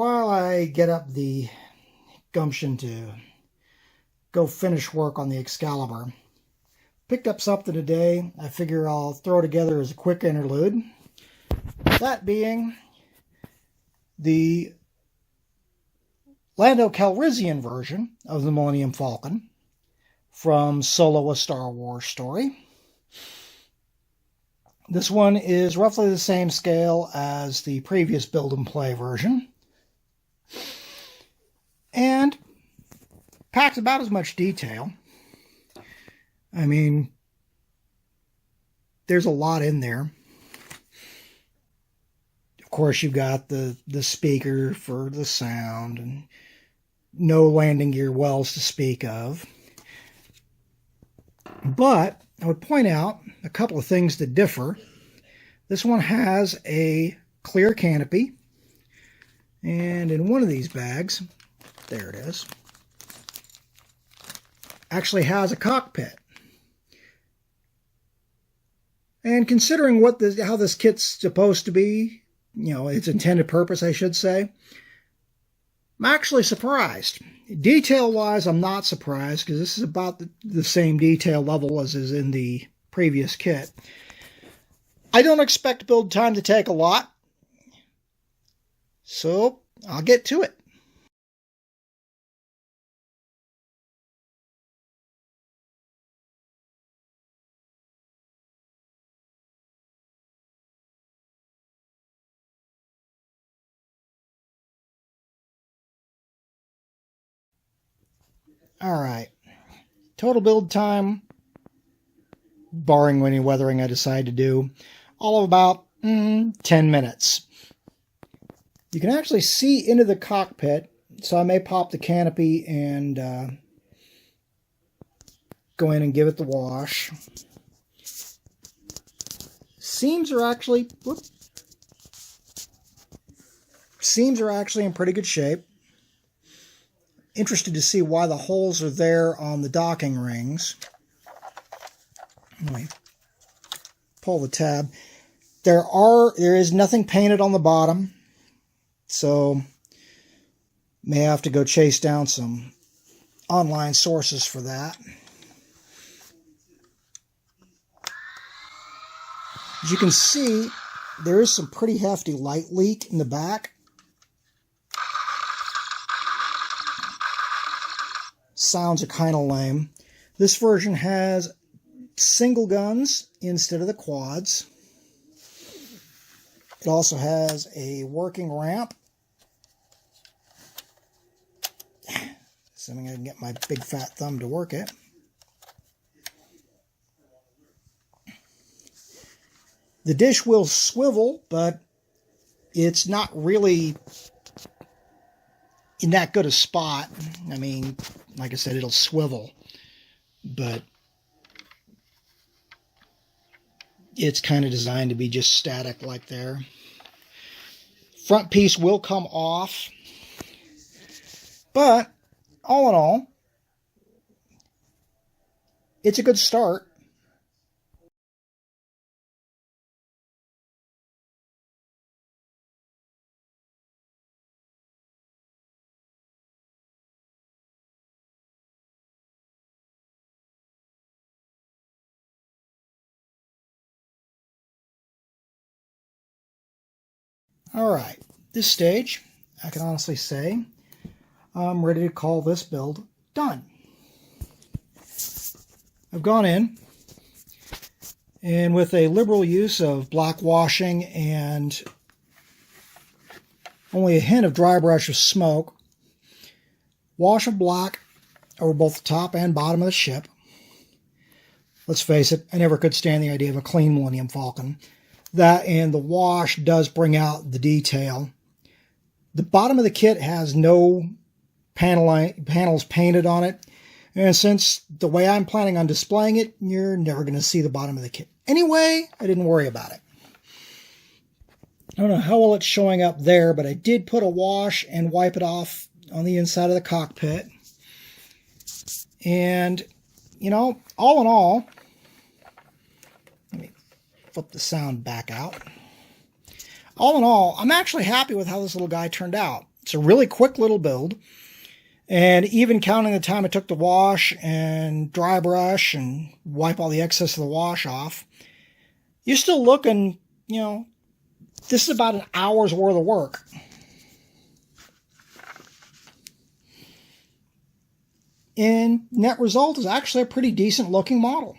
while I get up the gumption to go finish work on the Excalibur, picked up something today I figure I'll throw together as a quick interlude. That being the Lando Calrissian version of the Millennium Falcon from Solo: A Star Wars Story. This one is roughly the same scale as the previous build and play version, and packs about as much detail. I mean, there's a lot in there. Of course, you've got the speaker for the sound, and no landing gear wells to speak of. But I would point out a couple of things that differ. This one has a clear canopy, and in one of these bags, there it is, actually has a cockpit. And considering how this kit's supposed to be, its intended purpose, I should say, I'm actually surprised. Detail-wise, I'm not surprised, because this is about the same detail level as is in the previous kit. I don't expect build time to take a lot, so I'll get to it. Alright, total build time, barring any weathering I decide to do, all of about 10 minutes. You can actually see into the cockpit, so I may pop the canopy and go in and give it the wash. Seams are actually in pretty good shape. Interested to see why the holes are there on the docking rings. Let me pull the tab. There is nothing painted on the bottom, so may have to go chase down some online sources for that. As you can see, there is some pretty hefty light leak in the back. Sounds are kind of lame. This version has single guns instead of the quads. It also has a working ramp, assuming I can get my big fat thumb to work it. The dish will swivel, but it's not really in that good a spot. I mean, like I said, it'll swivel, but it's kind of designed to be just static like there. Front piece will come off, but all in all, it's a good start. Alright, this stage, I can honestly say, I'm ready to call this build done. I've gone in, and with a liberal use of black washing and only a hint of dry brush of smoke, wash of black over both the top and bottom of the ship. Let's face it, I never could stand the idea of a clean Millennium Falcon. That and the wash does bring out the detail. The bottom of the kit has no panels painted on it. And since the way I'm planning on displaying it, you're never going to see the bottom of the kit. Anyway, I didn't worry about it. I don't know how well it's showing up there, but I did put a wash and wipe it off on the inside of the cockpit. And, all in all, let me flip the sound back out. All in all, I'm actually happy with how this little guy turned out. It's a really quick little build. And even counting the time it took to wash and dry brush and wipe all the excess of the wash off, you're still looking, this is about an hour's worth of work. And net result is actually a pretty decent looking model.